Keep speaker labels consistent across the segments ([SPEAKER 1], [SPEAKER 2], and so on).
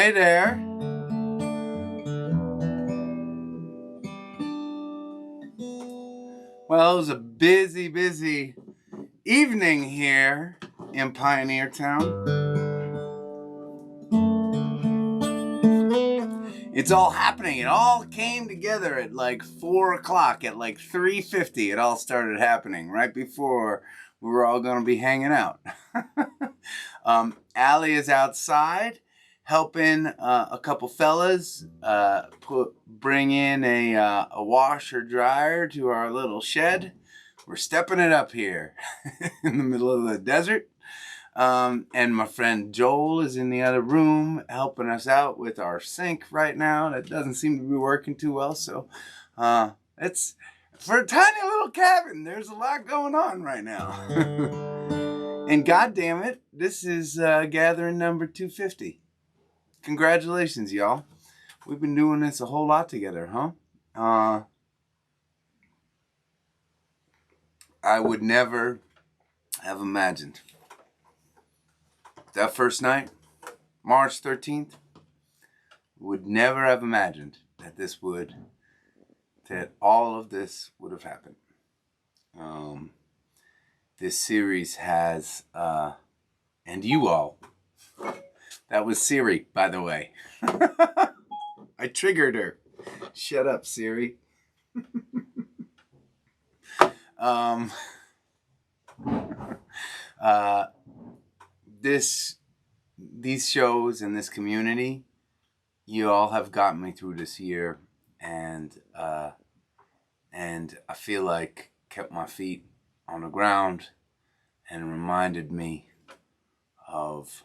[SPEAKER 1] Hey there. Well, it was a busy evening here in Pioneer Town. It's all happening. It all came together at like 4 o'clock. At like 3:50, it all started happening right before we were all going to be hanging out. Allie is outside helping a couple fellas bring in a washer dryer to our little shed. We're stepping it up here in the middle of the desert. And my friend Joel is in the other room helping us out with our sink right now. That doesn't seem to be working too well. So it's for a tiny little cabin. There's a lot going on right now. And God damn it, this is gathering number 250. Congratulations, y'all. We've been doing this a whole lot together, huh? I would never have imagined that first night, March 13th, would never have imagined that all of this would have happened. This series has, and you all, that was Siri, by the way. I triggered her. Shut up, Siri. These shows and this community, you all have gotten me through this year, and I feel like kept my feet on the ground and reminded me of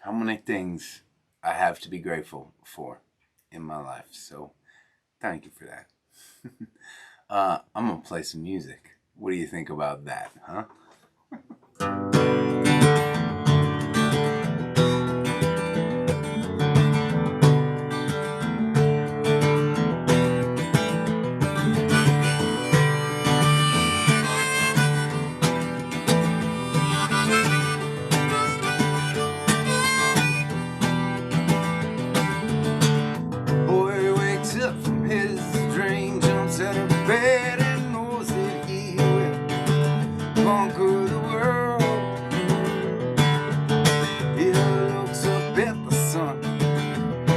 [SPEAKER 1] how many things I have to be grateful for in my life. So thank you for that. I'm gonna play some music. What do you think about that, huh? Boy wakes up from his dream, jumps out of bed and knows that he will conquer the world. He looks up at the sun,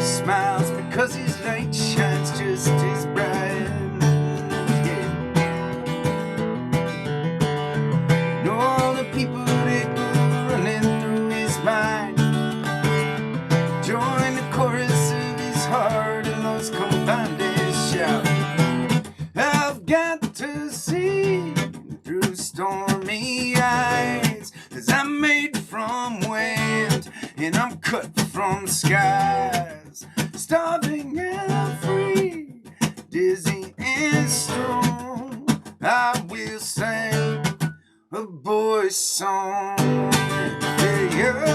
[SPEAKER 1] smiles because his light shines just as bright. Yeah. Know all the people that go running through his mind. Join the chorus of his heart and those combined shout. I've got to see through stormy eyes, 'cause I'm made from wind and I'm cut from skies. Starving and free, dizzy and strong, I will sing a boy's song. Yeah, yeah.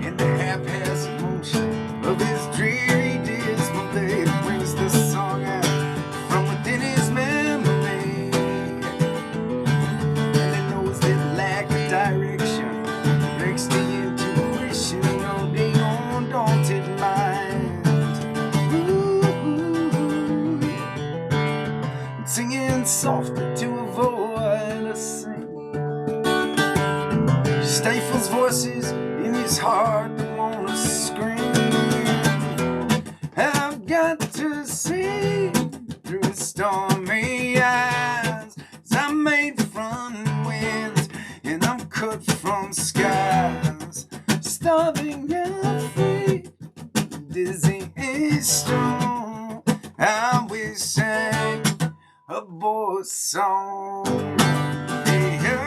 [SPEAKER 1] In the haphazard motion of his dreary dismal day, brings the song out from within his memory. And he knows that lack of direction breaks the intuition of the undaunted mind. Ooh, yeah. Singing softly to avoid a sing, stifles voices in his heart that wanna scream. I've got to see through the stormy eyes, 'cause I'm made from winds and I'm cut from skies. Starving and free, dizzy and strong, I will sing a boy's song. Yeah, yeah.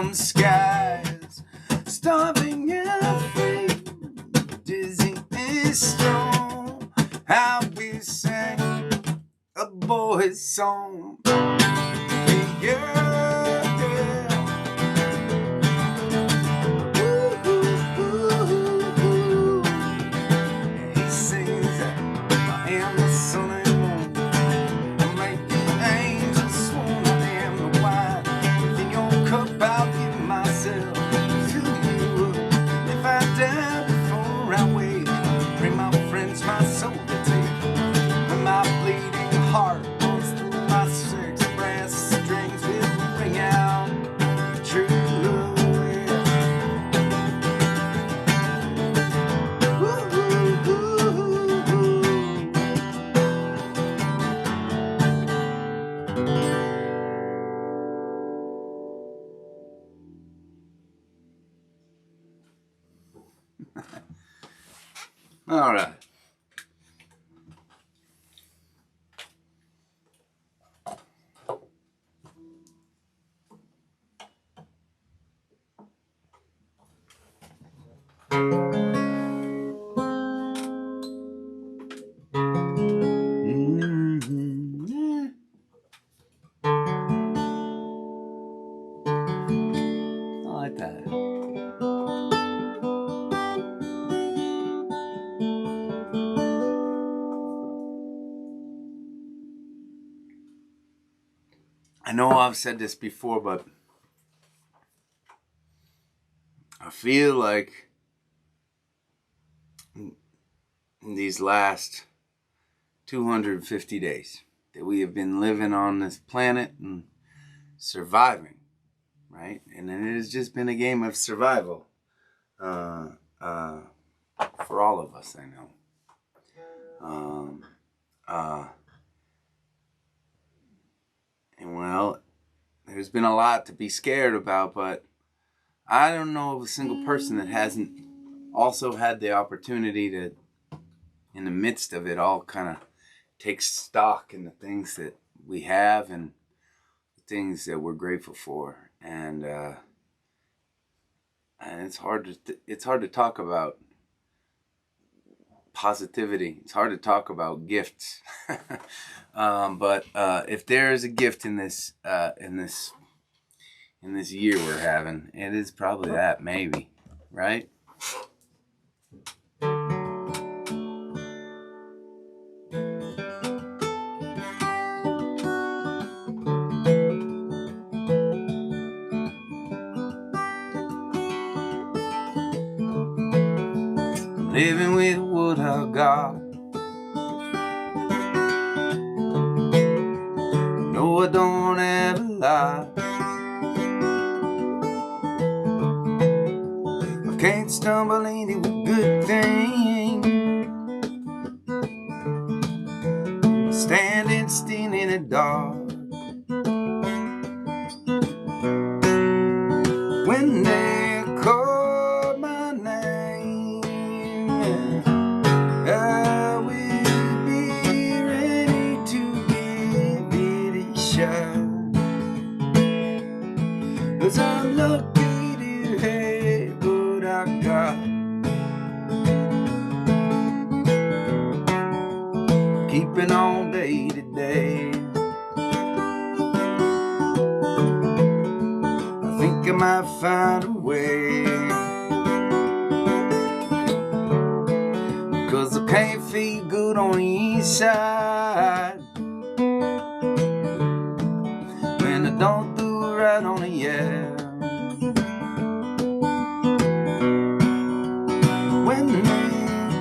[SPEAKER 1] from the skies, starving and free, dizzy and strong. How we sang a boy's song. Yeah. All right. I like that. I know I've said this before, but I feel like in these last 250 days that we have been living on this planet and surviving, right? And it has just been a game of survival for all of us, I know. And well, there's been a lot to be scared about, but I don't know of a single person that hasn't also had the opportunity to, in the midst of it all, kind of take stock in the things that we have and the things that we're grateful for. And it's hard to talk about positivity. It's hard to talk about gifts. But if there is a gift in this year we're having, it is probably that, maybe, right? Living with what I got. No, I don't ever lie. I can't stumble into a good thing. Standing still in the dark. When they call my name, I will be ready to give it a shot. 'Cause I'm lucky to have what I got. Keeping on day to day. I think I might find a way. 'Cause I can't feel good on the inside when I don't do it right on the air. When they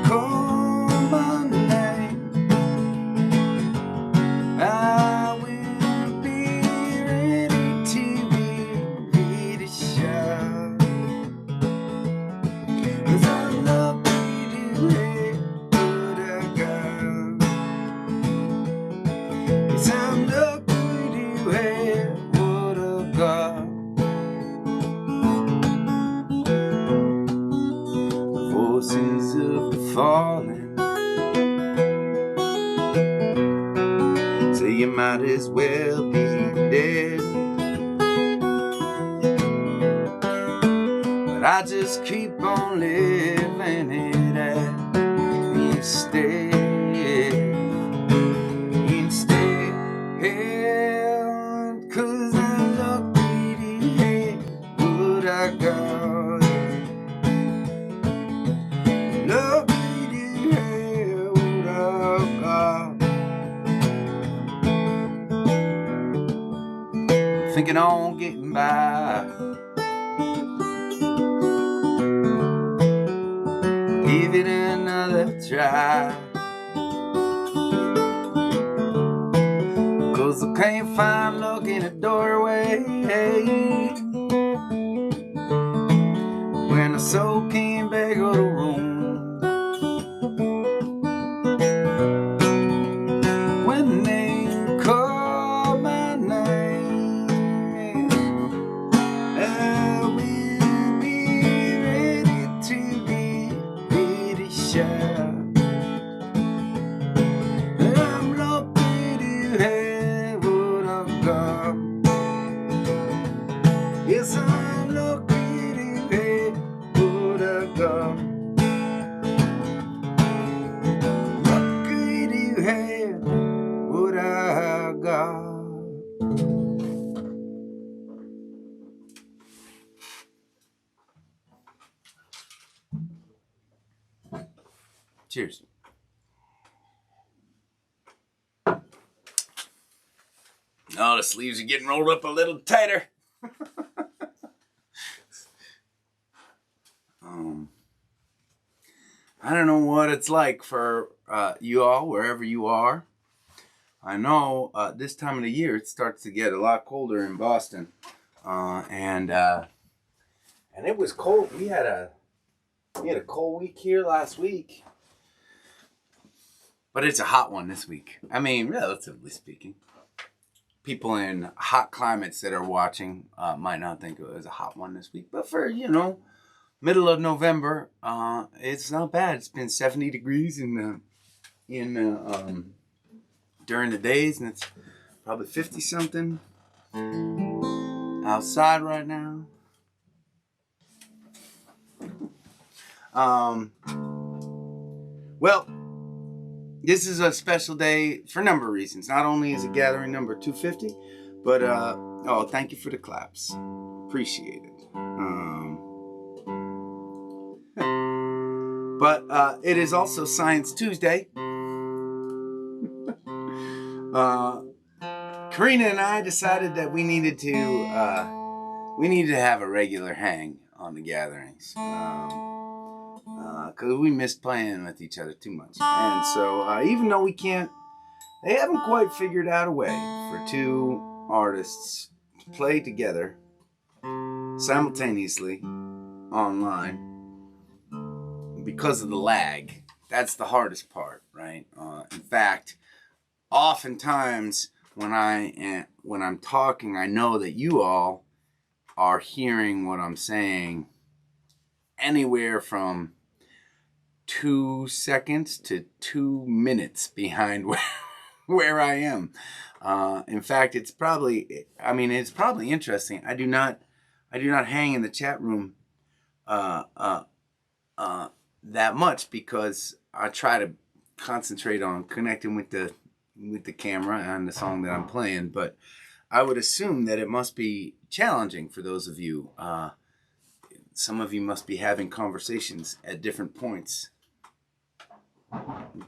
[SPEAKER 1] call my name, I will be ready to give it a shot. 'Cause I'm lucky to have what I got. 'Cause I'm lucky to have what I got. The voices of the fallen say you might as well be dead. but I just keep on living it at instead. Cause I'm lucky to have what I got. Lucky to have what I got. Thinking on getting by. Give it another try. Cause I can't find luck in a doorway when I so can't beg of the room. When they call my name, I will be ready to shout. I'm lucky to have what I've got. Yes, I'm lucky to have what I got. Lucky to have what I got. Cheers. Oh, the sleeves are getting rolled up a little tighter. I don't know what it's like for you all, wherever you are. I know this time of the year it starts to get a lot colder in Boston, and it was cold. We had a cold week here last week, but it's a hot one this week. I mean, relatively speaking. People in hot climates that are watching might not think it was a hot one this week, but for middle of November, it's not bad. It's been 70 degrees during the days, and it's probably 50 something outside right now. Well, this is a special day for a number of reasons. Not only is it gathering number 250, but thank you for the claps. Appreciate it. But it is also Science Tuesday. Corinna and I decided that we needed to have a regular hang on the gatherings. Because we miss playing with each other too much. And so even though they haven't quite figured out a way for two artists to play together simultaneously online because of the lag. That's the hardest part, right? In fact, oftentimes when I'm talking, I know that you all are hearing what I'm saying anywhere from 2 seconds to 2 minutes behind where I am. In fact, it's probably interesting. I do not hang in the chat room that much because I try to concentrate on connecting with the camera and the song that I'm playing. But I would assume that it must be challenging for those of you. Some of you must be having conversations at different points.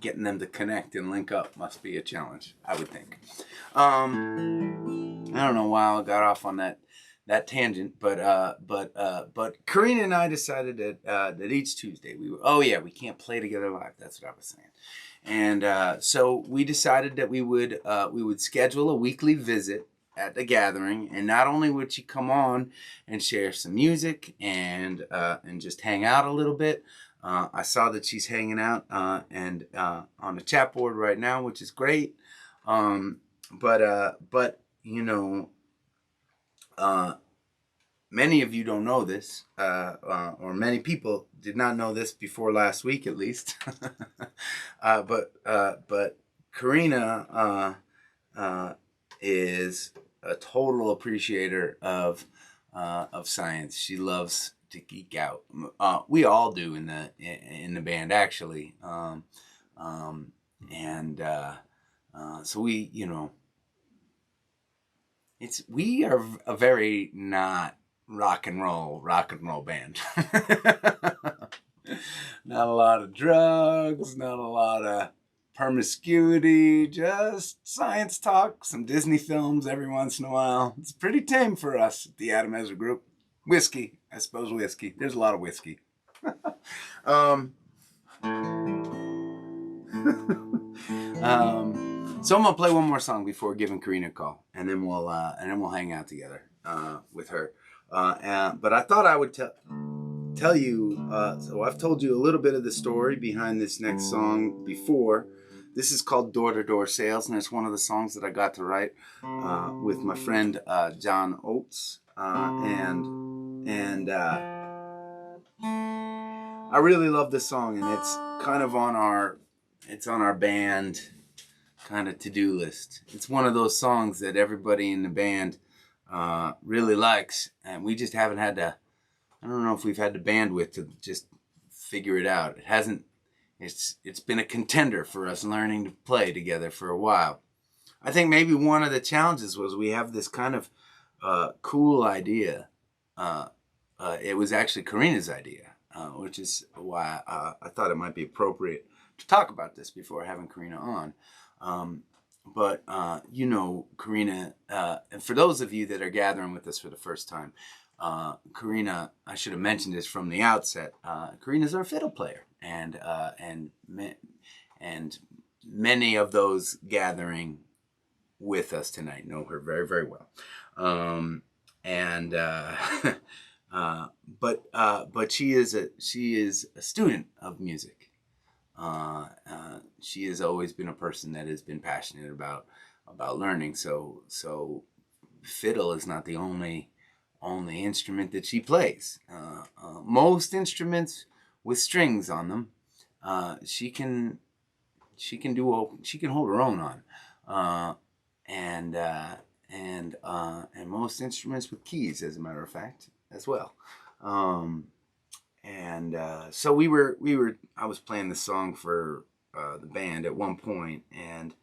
[SPEAKER 1] Getting them to connect and link up must be a challenge, I would think. I don't know why I got off on that tangent, but Corinna and I decided that each Tuesday we can't play together live. That's what I was saying. And so we decided that we would schedule a weekly visit at the gathering, and not only would she come on and share some music and just hang out a little bit. I saw that she's hanging out and on the chat board right now, which is great. But many of you don't know this, or many people did not know this before last week, at least. But Corinna is a total appreciator of science. She loves geek out. We all do in the band, actually. So we, we are a very not rock and roll band. Not a lot of drugs, not a lot of promiscuity, just science talk, some Disney films every once in a while. It's pretty tame for us at the Adam Ezra Group. Whiskey, I suppose whiskey. There's a lot of whiskey. So I'm gonna play one more song before giving Corinna a call, and then we'll hang out together with her. But I thought I would tell you. So I've told you a little bit of the story behind this next song before. This is called Door to Door Sales, and it's one of the songs that I got to write with my friend John Oates, and I really love this song, and it's kind of on our band kind of to-do list. It's one of those songs that everybody in the band really likes, and we just haven't had to. I don't know if we've had the bandwidth to just figure it out. It hasn't. It's been a contender for us learning to play together for a while. I think maybe one of the challenges was we have this kind of cool idea. It was actually Corinna's idea, which is why I thought it might be appropriate to talk about this before having Corinna on. But Corinna, and for those of you that are gathering with us for the first time, Corinna, I should have mentioned this from the outset. Corinna's our fiddle player, and many of those gathering with us tonight know her very, very well. But she is a student of music. She has always been a person that has been passionate about learning. So fiddle is not the only instrument that she plays. Most instruments with strings on them, she can hold her own on, and most instruments with keys, as a matter of fact, as well. So I was playing the song for the band at one point, and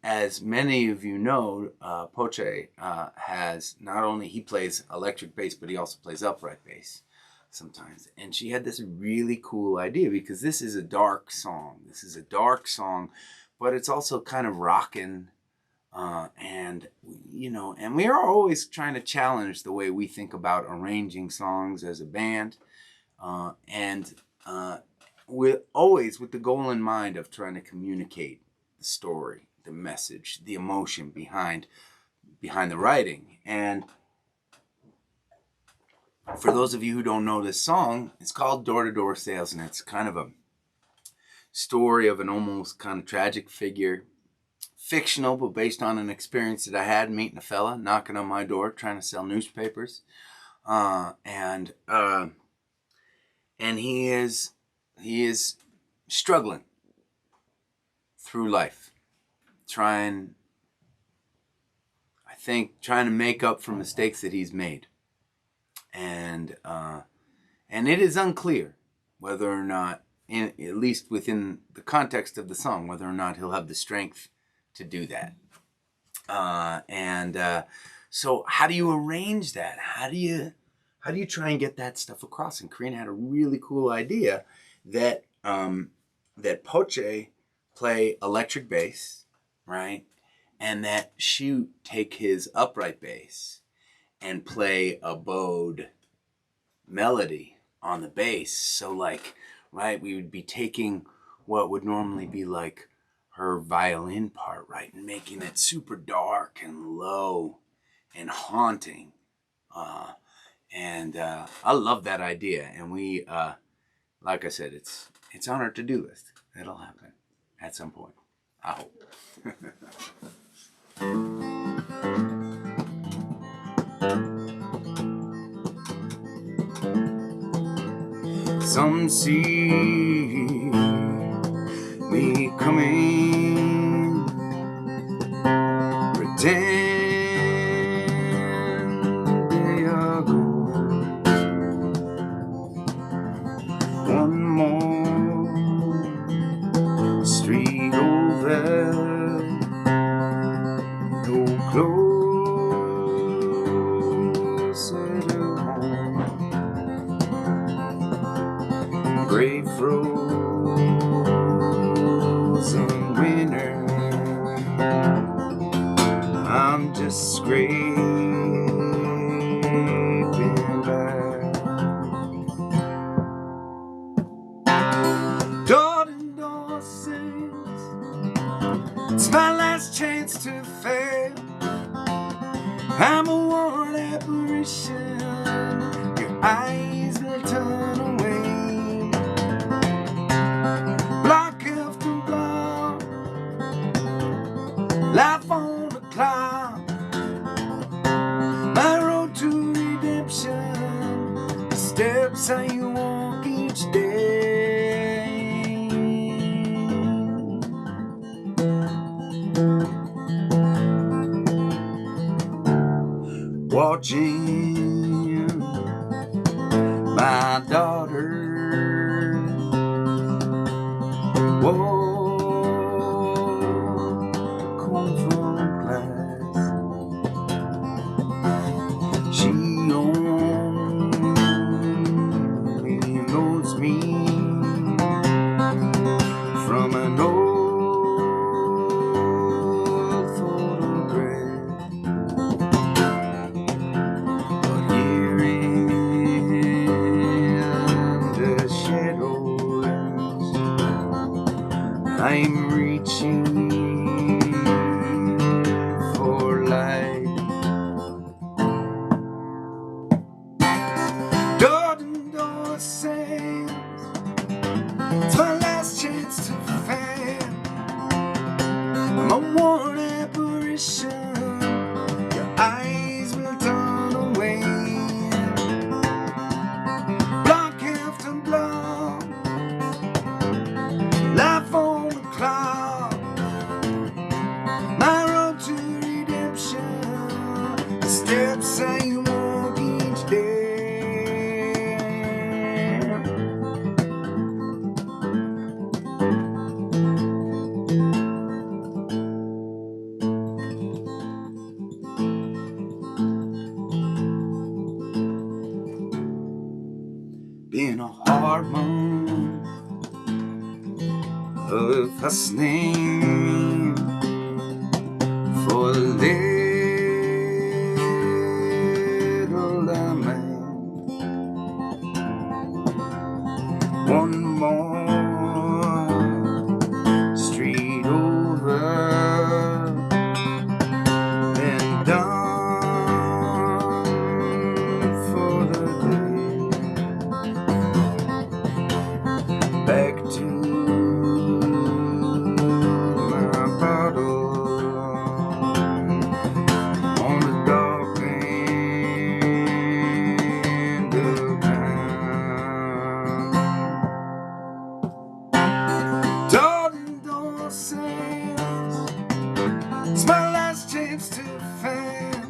[SPEAKER 1] as many of you know, Poche has not only he plays electric bass, but he also plays upright bass sometimes. And she had this really cool idea, because this is a dark song. But it's also kind of rocking, and we are always trying to challenge the way we think about arranging songs as a band, and with the goal in mind of trying to communicate the story, the message, the emotion behind the writing. And for those of you who don't know this song, it's called Door to Door Sales, and it's kind of a story of an almost kind of tragic figure, fictional, but based on an experience that I had meeting a fella knocking on my door trying to sell newspapers, and he is struggling through life, trying to make up for mistakes that he's made, and it is unclear whether or not, at least within the context of the song, whether or not he'll have the strength to do that. So how do you arrange that? How do you try and get that stuff across? And Corinna had a really cool idea that Poche play electric bass, right? And that she take his upright bass and play a bowed melody on the bass. So we would be taking what would normally be like her violin part, right, and making it super dark and low and haunting. I love that idea. And we, like I said, it's on our to-do list. It'll happen at some point, I hope. Some see me coming, pretend they are gone. I'm just scraping by. Door to door sings, it's my last chance to fail. I'm a worn apparition, your eyes will turn away. Block after block, life on the clock. My road to redemption, the steps I walk each day. Watching my daughter walk home from class. She only knows me from an old photograph. But here in the shadows, I'm reaching for light. Door to door says, it's my last chance to fail. I'm a worn apparition, your eyes will turn away. Block after block, life on the clock. My road to redemption, the steps I walk each day. Been a hard month of hustling for a little amount. One more street over, then done for the day. Back to my bottle on the dark end of town. Door to door says, it's my last chance to fail.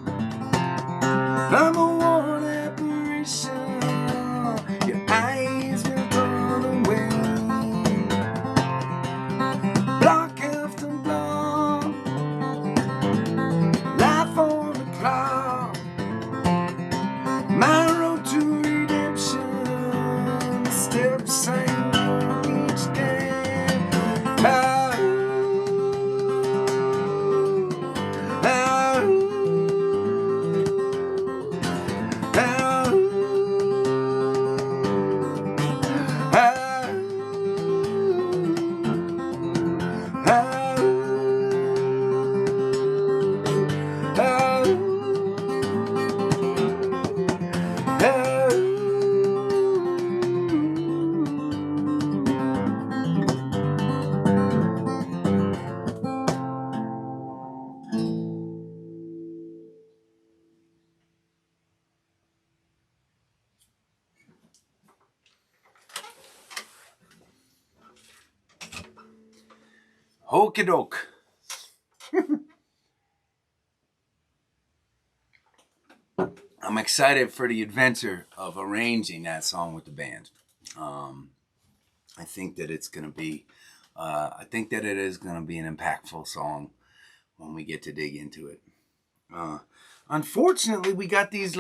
[SPEAKER 1] I'm a worn apparition, your eyes will turn away. Block after block, life on the clock. My road to redemption, the steps I walk each day. Okie doke. I'm excited for the adventure of arranging that song with the band. I think that it's gonna be, I think that it is gonna be an impactful song when we get to dig into it. Unfortunately, we've got these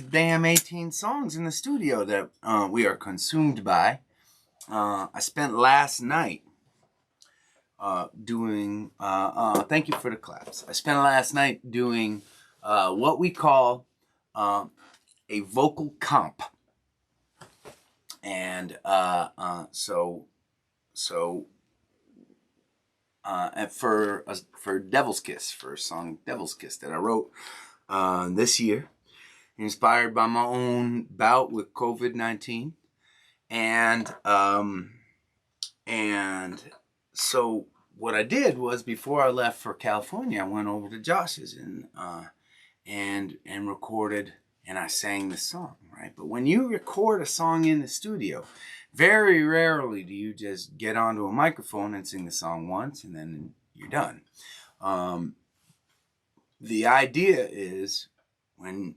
[SPEAKER 1] damn 18 songs in the studio that we are consumed by. I spent last night thank you for the claps. I spent last night doing what we call a vocal comp. And for Devil's Kiss, for a song Devil's Kiss that I wrote this year, inspired by my own bout with COVID-19. And so what I did was, before I left for California, I went over to Josh's and recorded, and I sang the song, right? But when you record a song in the studio, very rarely do you just get onto a microphone and sing the song once and then you're done. The idea is, when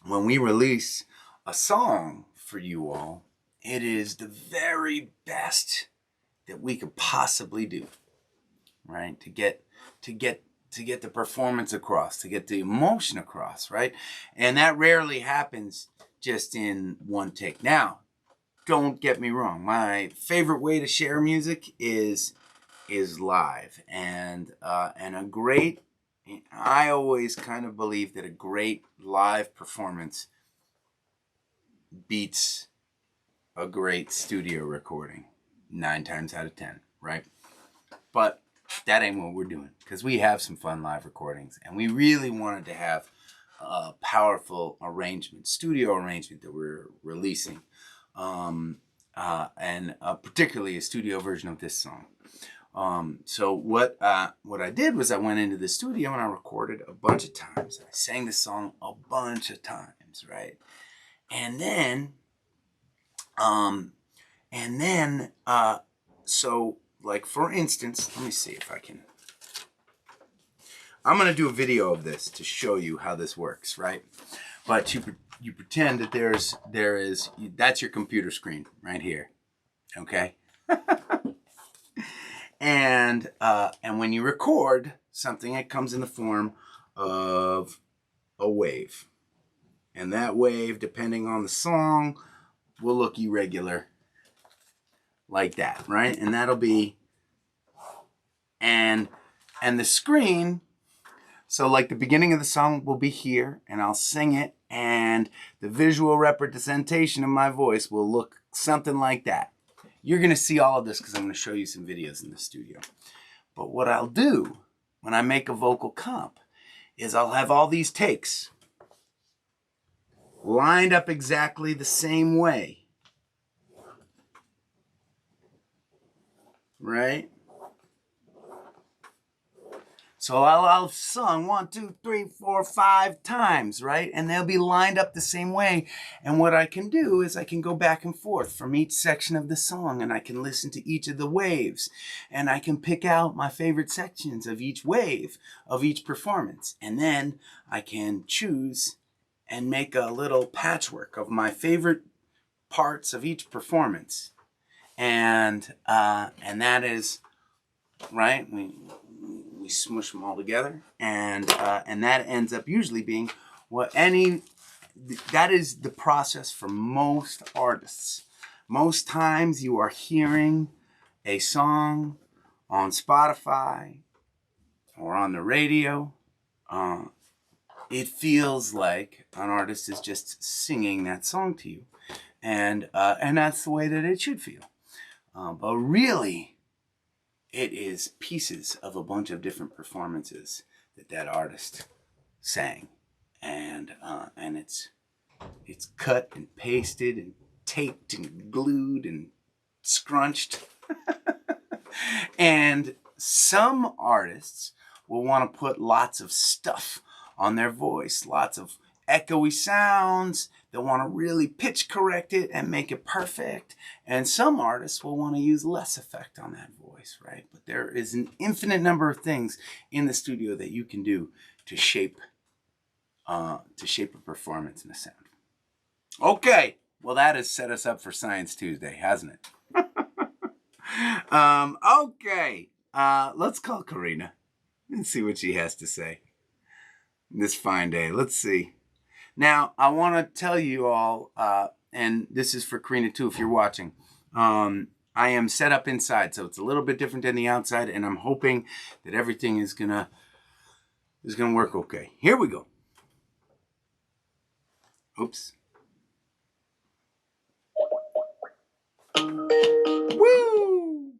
[SPEAKER 1] we release a song for you all, it is the very best that we could possibly do, right? To get the performance across, to get the emotion across, right? And that rarely happens just in one take. Now, don't get me wrong. My favorite way to share music is live, and a great. I always kind of believe that a great live performance beats a great studio recording 9 times out of 10, right? But that ain't what we're doing, because we have some fun live recordings, and we really wanted to have a powerful arrangement, studio arrangement, that we're releasing, and particularly a studio version of this song. So what I did was, I went into the studio and I recorded a bunch of times. I sang the song a bunch of times, right? And then, so, like, for instance, let me see if I can. I'm going to do a video of this to show you how this works, right? But you pretend that that's your computer screen right here, okay? And when you record something, it comes in the form of a wave. And that wave, depending on the song, will look irregular, like that, right? And that'll be, and the screen, so like the beginning of the song will be here, and I'll sing it, and the visual representation of my voice will look something like that. You're going to see all of this because I'm going to show you some videos in the studio. But what I'll do when I make a vocal comp is, I'll have all these takes lined up exactly the same way, right? So I'll have sung 1, 2, 3, 4, 5 times, right? And they'll be lined up the same way. And what I can do is, I can go back and forth from each section of the song, and I can listen to each of the waves, and I can pick out my favorite sections of each wave of each performance. And then I can choose and make a little patchwork of my favorite parts of each performance. And that is, right? We smush them all together, and that ends up usually being that is the process for most artists. Most times you are hearing a song on Spotify or on the radio. It feels like an artist is just singing that song to you, and that's the way that it should feel. But really, it is pieces of a bunch of different performances that artist sang, and it's cut and pasted and taped and glued and scrunched. And some artists will want to put lots of stuff on their voice, lots of echoey sounds. They'll want to really pitch correct it and make it perfect. And some artists will want to use less effect on that voice, right? But there is an infinite number of things in the studio that you can do to shape a performance and a sound. Okay, well, that has set us up for Science Tuesday, hasn't it? Okay, let's call Corinna and see what she has to say this fine day. Let's see. Now, I want to tell you all, and this is for Corinna too, if you're watching, I am set up inside, so it's a little bit different than the outside, and I'm hoping that everything is gonna work okay. Here we go. Oops. Woo!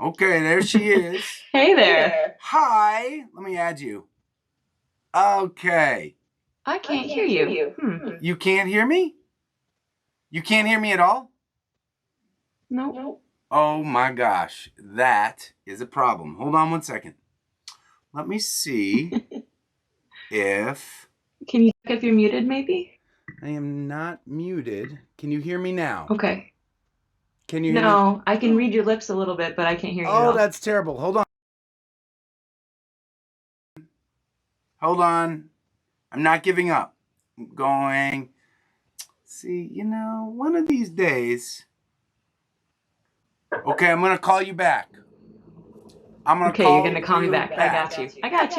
[SPEAKER 1] Okay, there she is.
[SPEAKER 2] Hey there.
[SPEAKER 1] Hi. Let me add you. Okay.
[SPEAKER 2] I can't hear you.
[SPEAKER 1] You can't hear me? You can't hear me at all?
[SPEAKER 2] Nope.
[SPEAKER 1] Oh my gosh. That is a problem. Hold on one second. Let me see if...
[SPEAKER 2] Can you check if you're muted, maybe?
[SPEAKER 1] I am not muted. Can you hear me now?
[SPEAKER 2] Okay.
[SPEAKER 1] Can you hear me?
[SPEAKER 2] No, I can read your lips a little bit, but I can't hear you at
[SPEAKER 1] Oh,
[SPEAKER 2] all.
[SPEAKER 1] that's terrible. Hold on. Hold on. I'm not giving up. I'm going. See, one of these days. Okay, I'm going to call you back.
[SPEAKER 2] Okay, you're going to call me back. I got you. I got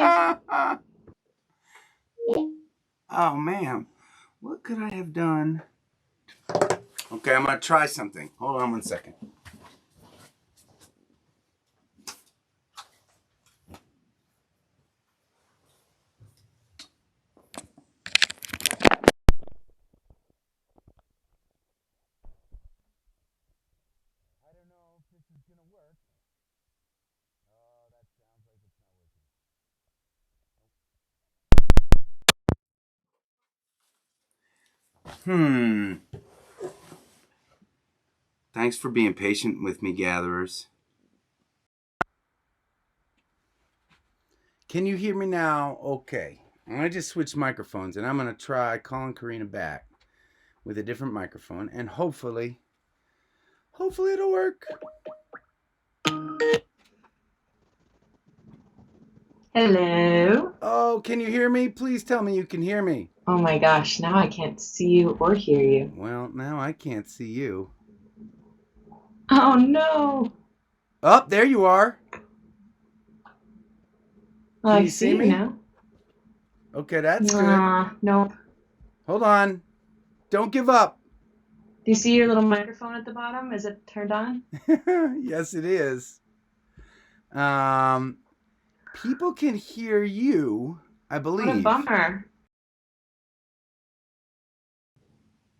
[SPEAKER 2] you.
[SPEAKER 1] Oh, man. What could I have done? Okay, I'm going to try something. Hold on one second. I don't know if this is going to work. Oh, that sounds like it's not working. Thanks for being patient with me, gatherers. Can you hear me now? Okay. I'm going to just switch microphones, and I'm going to try calling Corinna back with a different microphone, and hopefully it'll work.
[SPEAKER 2] Hello.
[SPEAKER 1] Oh, can you hear me? Please tell me you can hear me.
[SPEAKER 2] Oh my gosh, now I can't see you or hear you.
[SPEAKER 1] Well, now I can't see you.
[SPEAKER 2] Oh no.
[SPEAKER 1] Oh, there you are.
[SPEAKER 2] Well,
[SPEAKER 1] Can
[SPEAKER 2] I
[SPEAKER 1] you see
[SPEAKER 2] you
[SPEAKER 1] me?
[SPEAKER 2] now.
[SPEAKER 1] Okay, that's good.
[SPEAKER 2] Nope.
[SPEAKER 1] Hold on. Don't give up.
[SPEAKER 2] Do you see your little microphone at the bottom? Is it turned on?
[SPEAKER 1] Yes, it is. People can hear you, I believe.
[SPEAKER 2] What a bummer.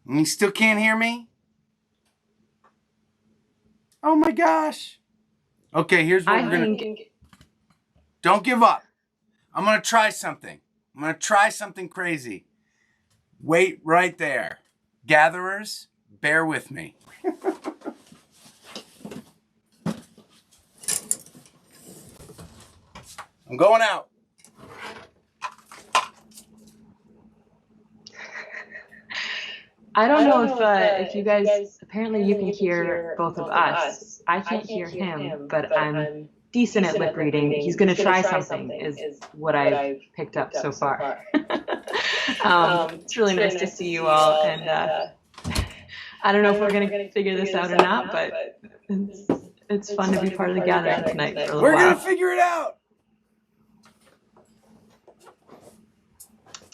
[SPEAKER 1] And you still can't hear me? Oh my gosh. Okay, here's what we're going to... Don't give up. I'm going to try something. I'm going to try something crazy. Wait right there. Gatherers, bear with me. I'm going out.
[SPEAKER 2] I don't know if you guys, apparently you can hear both of us. I can't hear him, but I'm decent at lip reading. He's going to try something is what I've picked up so far. It's really nice to see you all, and I don't know if we're going to figure this out or not, but it's fun to be part of the gathering tonight for a little while.
[SPEAKER 1] We're going to figure it out.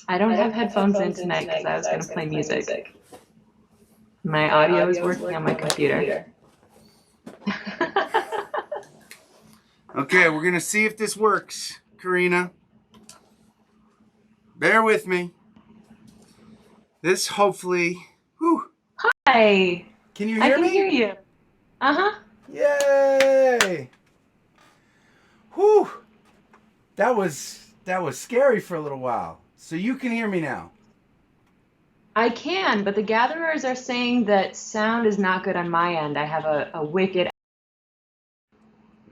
[SPEAKER 2] I don't have headphones in tonight because I was going to play music. My audio is working on my computer.
[SPEAKER 1] Okay, we're going to see if this works, Corinna. Bear with me. This hopefully... Whew.
[SPEAKER 2] Hi.
[SPEAKER 1] Can you hear me?
[SPEAKER 2] I can hear you. Uh-huh.
[SPEAKER 1] Yay! Whew. That was scary for a little while. So you can hear me now.
[SPEAKER 2] I can, but the gatherers are saying that sound is not good on my end. I have a wicked...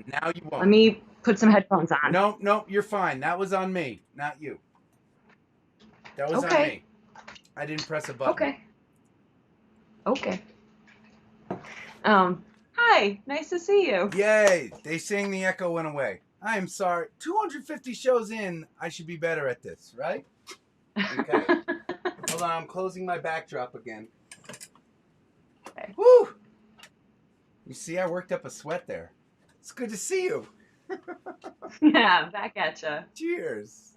[SPEAKER 1] Now you won't.
[SPEAKER 2] Let me put some headphones on.
[SPEAKER 1] No, you're fine. That was on me, not you. That was on me. I didn't press a button.
[SPEAKER 2] Okay. Hi, nice to see you.
[SPEAKER 1] Yay! They sang the echo went away. I am sorry. 250 shows in, I should be better at this, right? Okay. Hold on, I'm closing my backdrop again.
[SPEAKER 2] Okay.
[SPEAKER 1] Woo! You see, I worked up a sweat there. It's good to see you.
[SPEAKER 2] Yeah, back at ya.
[SPEAKER 1] Cheers.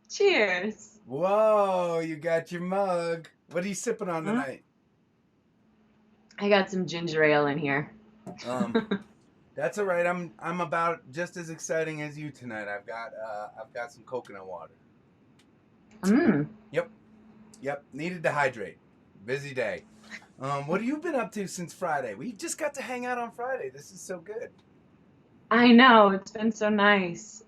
[SPEAKER 2] Cheers.
[SPEAKER 1] Whoa, you got your mug. What are you sipping on tonight?
[SPEAKER 2] I got some ginger ale in here.
[SPEAKER 1] Um, that's all right. I'm about just as exciting as you tonight. I've got some coconut water.
[SPEAKER 2] Mm.
[SPEAKER 1] Yep, yep. Needed to hydrate. Busy day. What have you been up to since Friday? We just got to hang out on Friday. This is so good.
[SPEAKER 2] I know, it's been so nice.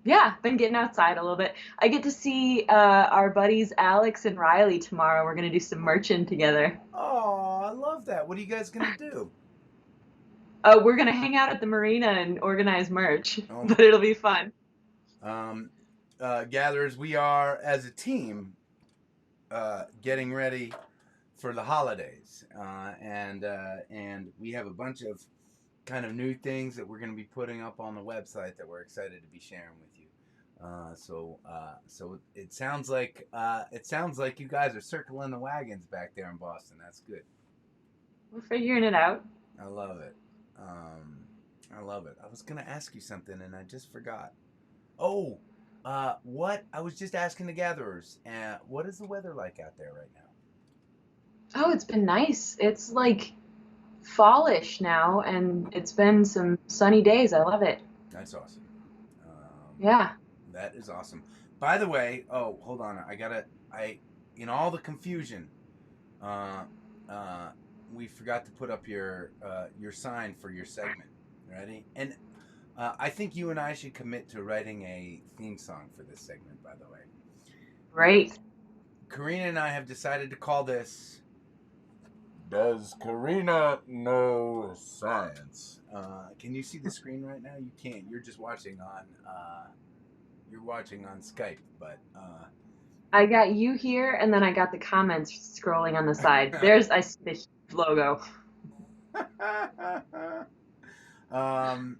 [SPEAKER 2] Yeah, been getting outside a little bit. I get to see our buddies Alex and Riley tomorrow. We're gonna do some merching together.
[SPEAKER 1] Oh, I love that. What are you guys gonna do?
[SPEAKER 2] We're gonna hang out at the marina and organize merch,
[SPEAKER 1] Oh my.
[SPEAKER 2] but it'll be fun.
[SPEAKER 1] Um, gatherers, we are as a team getting ready for the holidays, and we have a bunch of kind of new things that we're going to be putting up on the website that we're excited to be sharing with you. So it sounds like you guys are circling the wagons back there in Boston. That's good.
[SPEAKER 2] We're figuring it out.
[SPEAKER 1] I love it. Um, I love it. I was going to ask you something and I just forgot. Oh, what? I was just asking the gatherers. What is the weather like out there right now?
[SPEAKER 2] Oh, it's been nice. It's like fallish now, and it's been some sunny days. I love it.
[SPEAKER 1] That's awesome. Um,
[SPEAKER 2] Yeah.
[SPEAKER 1] that is awesome. By the way, oh, hold on. In all the confusion, uh, uh, we forgot to put up your sign for your segment. Ready? And I think you and I should commit to writing a theme song for this segment. By the way, uh,
[SPEAKER 2] Great.
[SPEAKER 1] Corinna and I have decided to call this "Does Corinna Know Science?" Can you see the screen right now? You can't. You're just watching on. You're watching on Skype, but.
[SPEAKER 2] I got you here, and then I got the comments scrolling on the side. I see the huge logo.
[SPEAKER 1] um,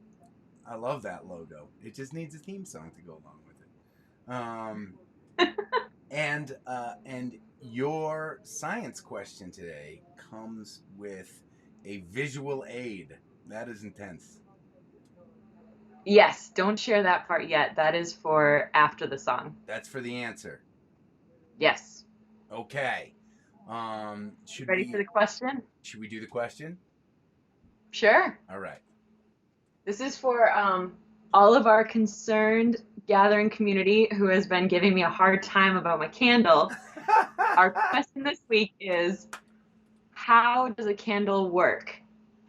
[SPEAKER 1] I love that logo. It just needs a theme song to go along with it. And your science question today comes with a visual aid. That is intense.
[SPEAKER 2] Yes, don't share that part yet. That is for after the song.
[SPEAKER 1] That's for the answer.
[SPEAKER 2] Yes.
[SPEAKER 1] Okay.
[SPEAKER 2] You ready for the question?
[SPEAKER 1] Should we do the question?
[SPEAKER 2] Sure.
[SPEAKER 1] All right.
[SPEAKER 2] This is for all of our concerned gathering community who has been giving me a hard time about my candle. Our question this week is, how does a candle work?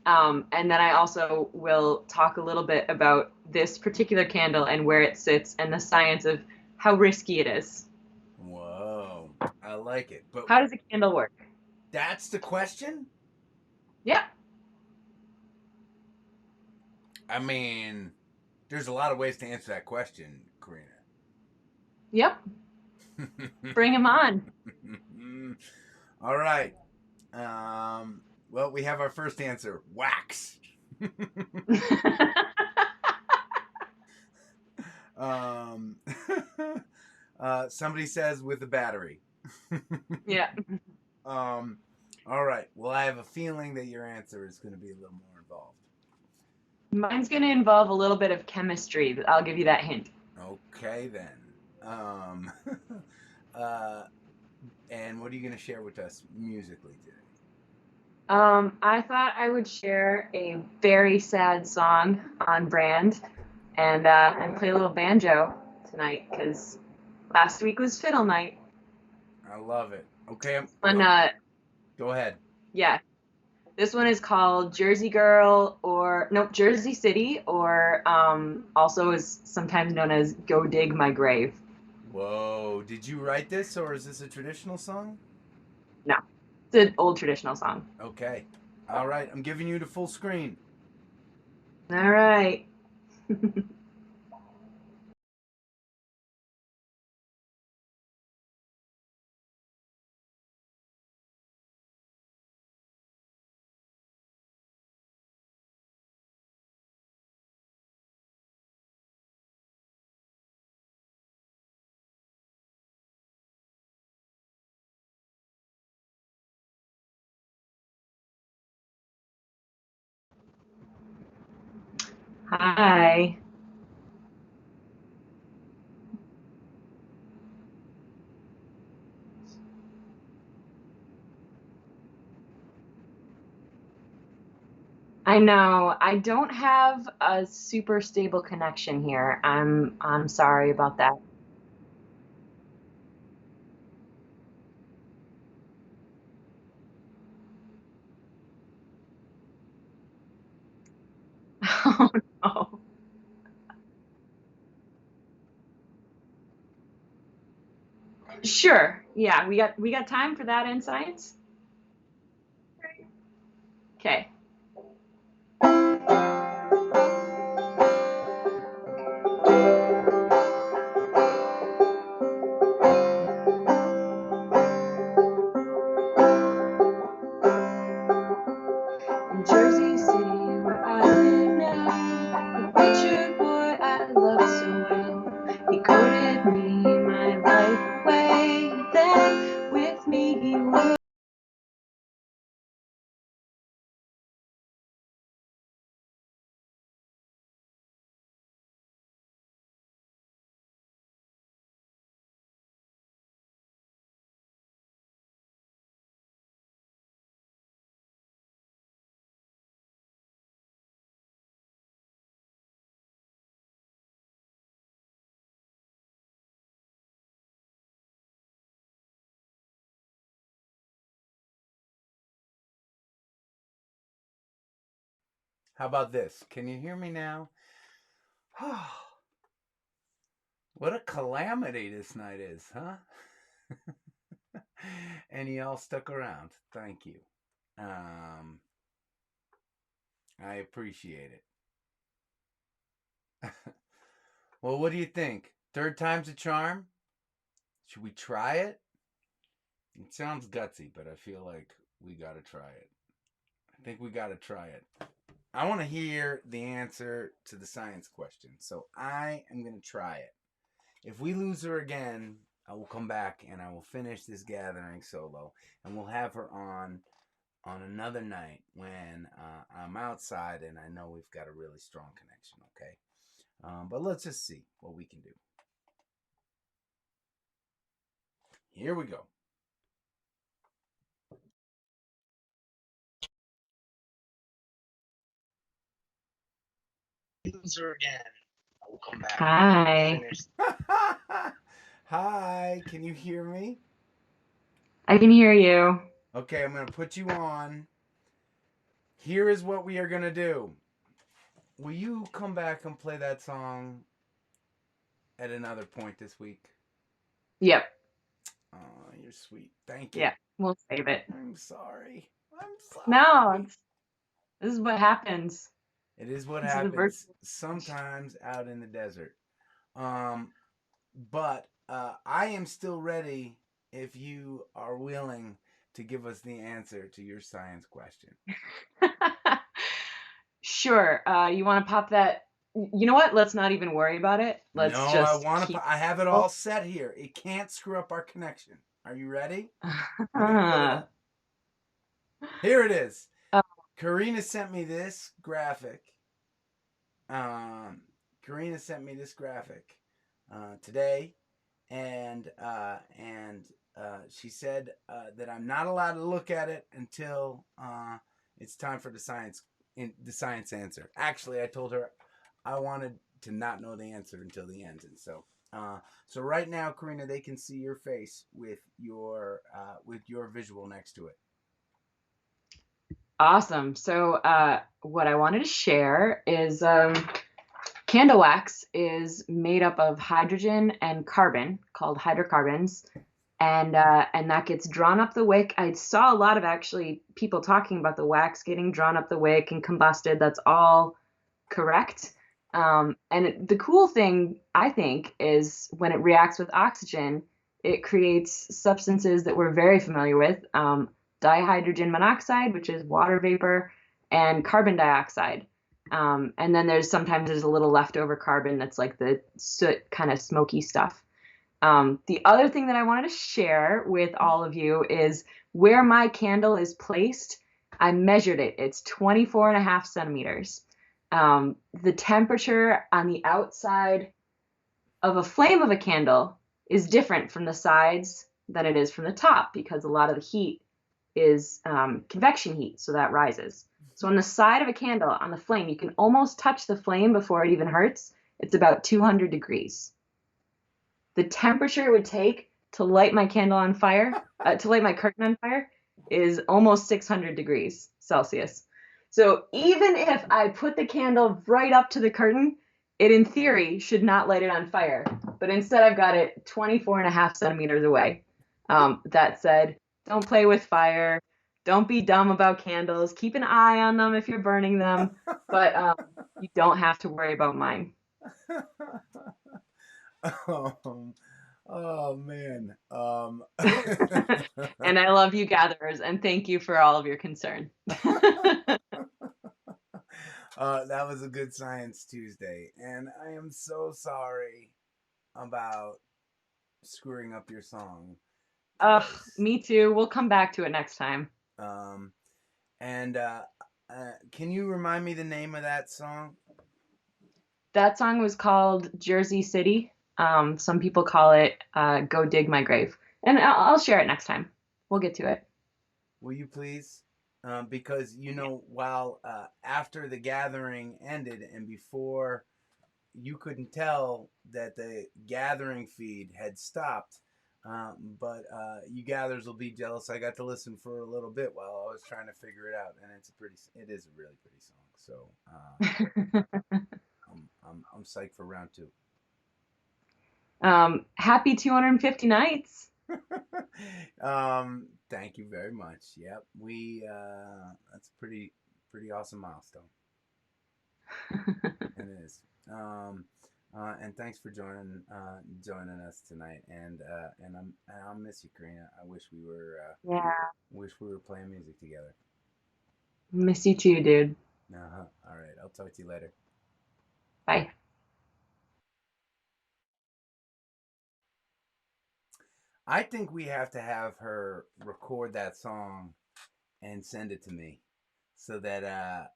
[SPEAKER 2] And then I also will talk a little bit about this particular candle and where it sits and the science of how risky it is.
[SPEAKER 1] Whoa, I like it. But
[SPEAKER 2] How does a candle work?
[SPEAKER 1] that's the question?
[SPEAKER 2] Yeah.
[SPEAKER 1] I mean, there's a lot of ways to answer that question, Karina.
[SPEAKER 2] Yep. Bring him on.
[SPEAKER 1] All right. Well, we have our first answer: wax. um, somebody says with a battery.
[SPEAKER 2] Yeah.
[SPEAKER 1] All right. Well, I have a feeling that your answer is going to be a little more involved.
[SPEAKER 2] Mine's going to involve a little bit of chemistry, but I'll give you that hint.
[SPEAKER 1] Okay, then. Um, uh, and what are you going to share with us musically today?
[SPEAKER 2] I thought I would share a very sad song on brand and play a little banjo tonight because last week was fiddle night.
[SPEAKER 1] I love it. Okay,
[SPEAKER 2] And
[SPEAKER 1] go ahead.
[SPEAKER 2] yeah, this one is called Jersey Girl or nope, Jersey City, or also is sometimes known as Go Dig My Grave.
[SPEAKER 1] Whoa, did you write this or is this a traditional song?
[SPEAKER 2] No, it's an old traditional song.
[SPEAKER 1] Okay. All right, I'm giving you the full screen.
[SPEAKER 2] All right. Hi. I know. I don't have a super stable connection here. I'm sorry about that. Oh no. Sure. Yeah, we got time for that in science? Okay. In Jersey City, where I live now, the preacher boy I love so well. He courted me my life away, then with me he would.
[SPEAKER 1] How about this? Can you hear me now? What a calamity this night is, huh? And you all stuck around. Thank you. Um, I appreciate it. Well, what do you think? Third time's a charm? Should we try it? It sounds gutsy, but I feel like we gotta try it. I think we gotta try it. I want to hear the answer to the science question, so I am gonna try it. If we lose her again, I will come back and I will finish this gathering solo, and we'll have her on another night when I'm outside and I know we've got a really strong connection. Okay, but let's just see what we can do. Here we go.
[SPEAKER 2] Loser again. I will come back. Hi.
[SPEAKER 1] Hi, can you hear me?
[SPEAKER 2] I can hear you.
[SPEAKER 1] Okay, I'm going to put you on. Here is what we are going to do. Will you come back and play that song at another point this week?
[SPEAKER 2] Yep.
[SPEAKER 1] Oh, you're sweet. Thank you.
[SPEAKER 2] Yeah. We'll save it.
[SPEAKER 1] I'm sorry. I'm
[SPEAKER 2] No,
[SPEAKER 1] sorry.
[SPEAKER 2] this is what happens.
[SPEAKER 1] It is what
[SPEAKER 2] This is the
[SPEAKER 1] happens
[SPEAKER 2] virtual.
[SPEAKER 1] sometimes out in the desert. Um, but I am still ready if you are willing to give us the answer to your science question.
[SPEAKER 2] Sure. You want to pop that? You know what? Let's not even worry about it. Let's
[SPEAKER 1] No, I
[SPEAKER 2] just
[SPEAKER 1] want to.
[SPEAKER 2] keep.
[SPEAKER 1] I have it all set here. It can't screw up our connection. Are you ready? I'm gonna put it
[SPEAKER 2] Uh,
[SPEAKER 1] up. Here it is. Corinna sent me this graphic. Um, Corinna sent me this graphic today, and she said that I'm not allowed to look at it until it's time for the science answer. Actually, I told her I wanted to not know the answer until the end, and so right now, Corinna, they can see your face with your visual next to it.
[SPEAKER 2] awesome. So, what I wanted to share is candle wax is made up of hydrogen and carbon, called hydrocarbons, and that gets drawn up the wick. I saw a lot of actually people talking about the wax getting drawn up the wick and combusted. That's all correct. The cool thing, I think, is when it reacts with oxygen, it creates substances that we're very familiar with, dihydrogen monoxide, which is water vapor, and carbon dioxide. And then sometimes there's a little leftover carbon that's like the soot kind of smoky stuff. The other thing that I wanted to share with all of you is where my candle is placed. I measured it. It's 24 and a half centimeters. The temperature on the outside of a flame of a candle is different from the sides than it is from the top because a lot of the heat is convection heat, so that rises. So on the side of a candle, on the flame, you can almost touch the flame before it even hurts. It's about 200 degrees. The temperature it would take to light my candle on fire, to light my curtain on fire, is almost 600 degrees Celsius. So even if I put the candle right up to the curtain, it in theory should not light it on fire. But instead I've got it 24.5 centimeters away. That said, don't play with fire. Don't be dumb about candles. Keep an eye on them if you're burning them. But you don't have to worry about mine.
[SPEAKER 1] Oh man.
[SPEAKER 2] And I love you gatherers, and thank you for all of your concern.
[SPEAKER 1] That was a good Science Tuesday, and I am so sorry about screwing up your song.
[SPEAKER 2] Me too. We'll come back to it next time.
[SPEAKER 1] And can you remind me the name of that song?
[SPEAKER 2] That song was called Jersey City. Some people call it Go Dig My Grave. And I'll share it next time. We'll get to it.
[SPEAKER 1] Will you please? Because, while after the gathering ended and before you couldn't tell that the gathering feed had stopped, but you gatherers will be jealous. I got to listen for a little bit while I was trying to figure it out, and it is a really pretty song. So I'm psyched for round 2.
[SPEAKER 2] Happy 250 nights.
[SPEAKER 1] Thank you very much. Yep, that's a pretty awesome milestone. It is. And thanks for joining us tonight. And I'll miss you, Corinna. I wish we were. Wish we were playing music together.
[SPEAKER 2] Miss you too, dude.
[SPEAKER 1] All right. I'll talk to you later.
[SPEAKER 2] Bye.
[SPEAKER 1] I think we have to have her record that song and send it to me, so that I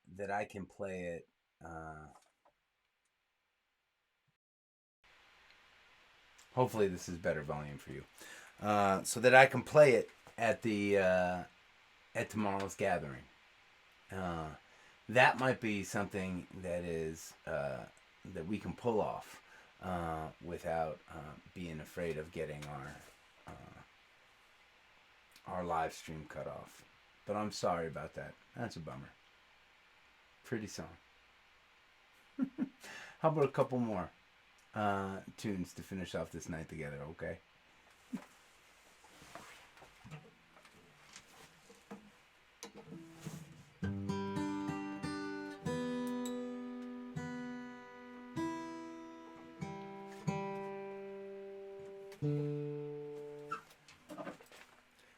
[SPEAKER 1] can play it. Hopefully this is better volume for you, so that I can play it at tomorrow's gathering. That might be something that is that we can pull off without being afraid of getting our live stream cut off. But I'm sorry about that. That's a bummer. Pretty song. How about a couple more tunes to finish off this night together, okay?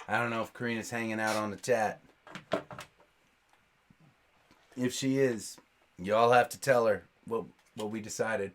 [SPEAKER 1] I don't know if Corinna's hanging out on the chat. If she is, y'all have to tell her what we decided.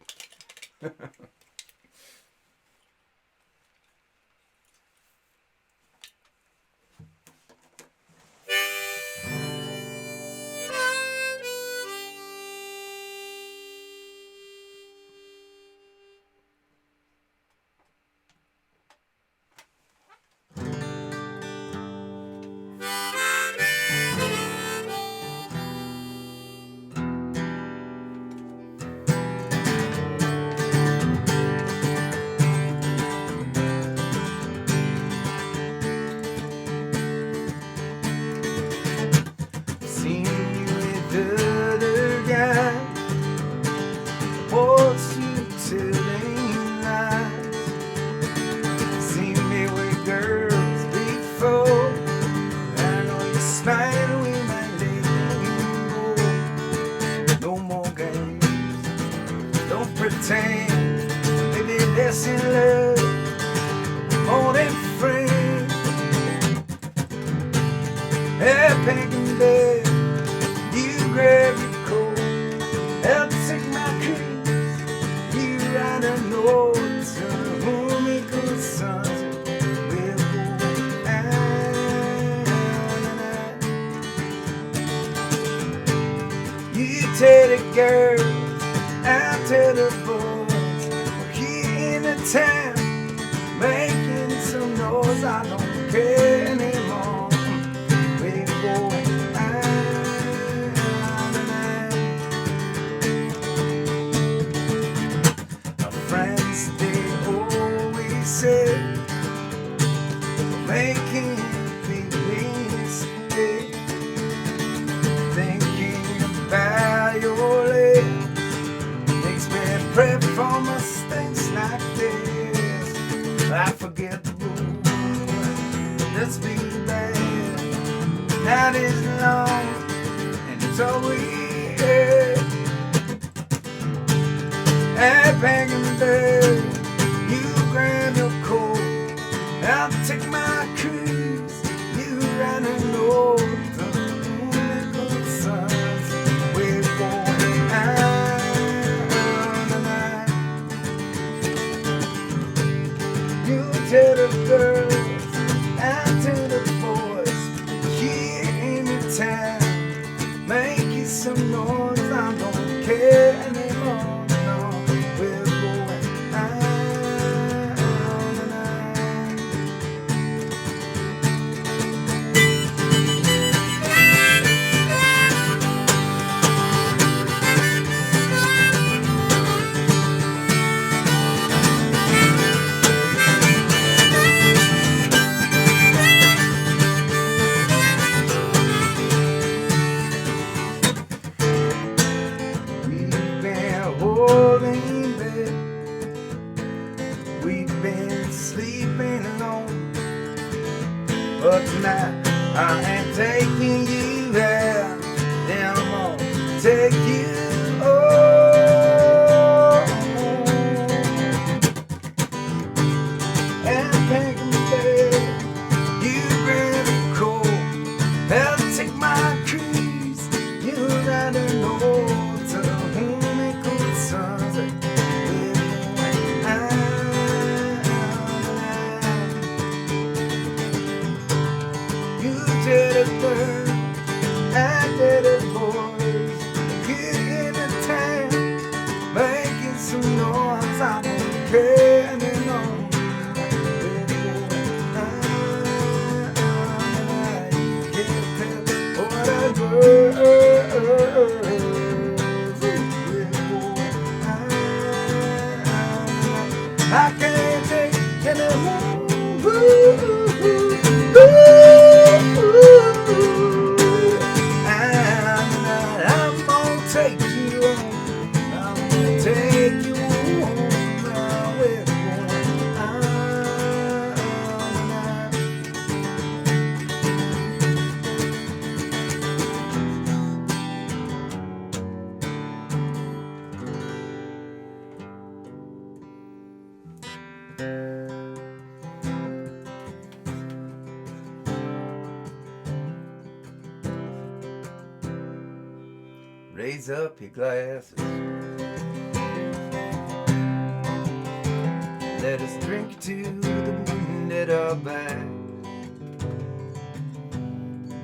[SPEAKER 1] pray for mistakes like this. I forget the rules. Let's be bad. That is long, and it's all we had. Hey, back in the day, you grab your coat, I'll take my keys. You run and load the little sons. We're going out tonight. You tell the girls and tell the boys here in the town, making some noise. I don't care anymore. No, we're going out tonight. We've been holding bed, we've been sleeping alone, but tonight I ain't taking you there. Then I'm gonna take you home. And back in the day, you grab a coat, I'll take my keys. You ride and roll to whom it concerns. We're going out tonight. You tell the girl, I tell the boys, get in the town, making some noise. I don't care anymore. We're going out tonight. You can't tell what a girl. We're going out tonight. I can't take anymore. I'm gonna take you home. I'm gonna take you home. Now we're going out Raise up your glasses. Let us drink to the wind at our back.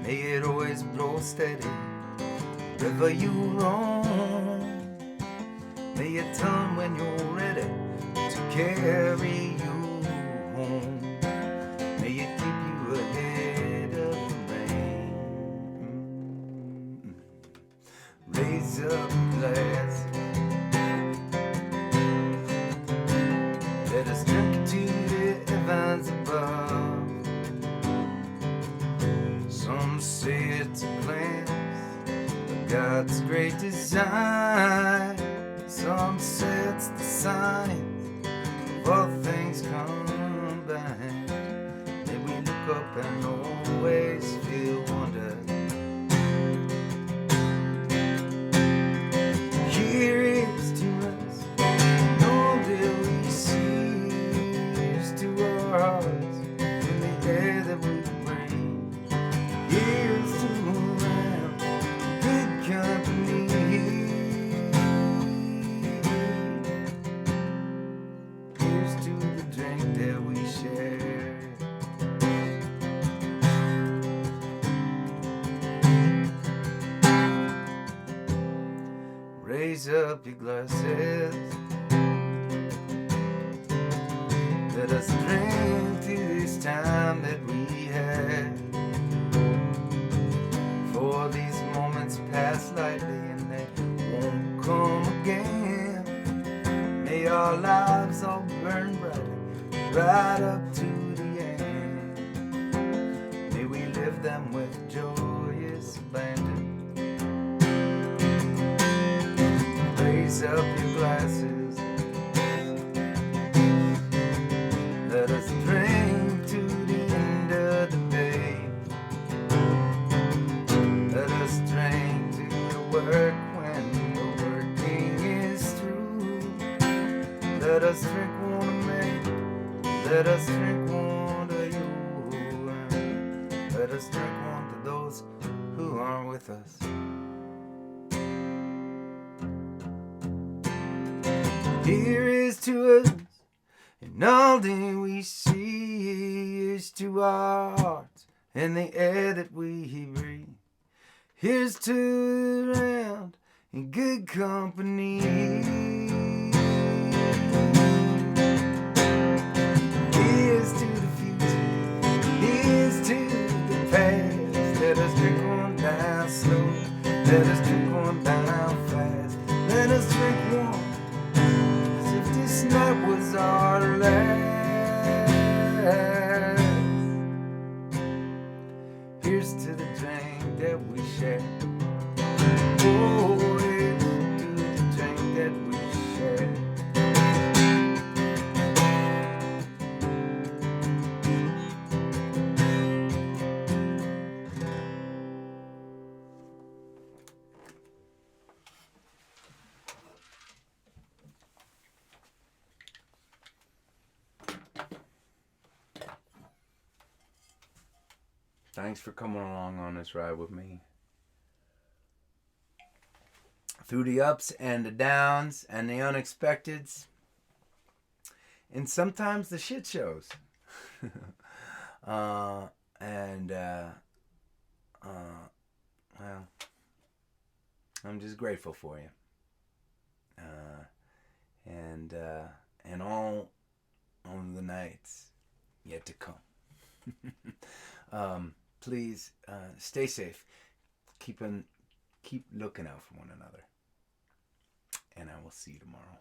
[SPEAKER 1] May it always blow steady wherever you roam. May it turn when you're ready to carry you home. May it keep you ahead of the rain. Raise up glasses. Let us drink to the heavens above. Some say it's a glance of God's great design. Some say it's the sign of all things combined. May we look up and always feel wonder. Here is to us, all that we see. Here's to our hearts in the air that we breathe. Here's to around good company. Here's to the drink that we share. Raise up your glasses. Let us drink to this time that we had. For these moments pass lightly and they won't come again. May our lives all burn bright, right up to the end. May we live them with joyous abandon. Raise up your glasses. Let us drink one to me. Let us drink one to you. And let us drink one to those who aren't with us. Here is to us, and all that we see is to our hearts, and the air that we breathe. Here's to around in good company. Here's to the future. Here's to the past. Let us drink one down slow. Let us drink one down fast. Let us drink one as if this night was our last. Here's to the drink that we share. Oh, here's to the drink that we share. Thanks for coming along on this ride with me. Through the ups and the downs and the unexpecteds. And sometimes the shit shows. Well, I'm just grateful for you. And all on the nights yet to come. Please stay safe. Keep looking out for one another. And I will see you tomorrow.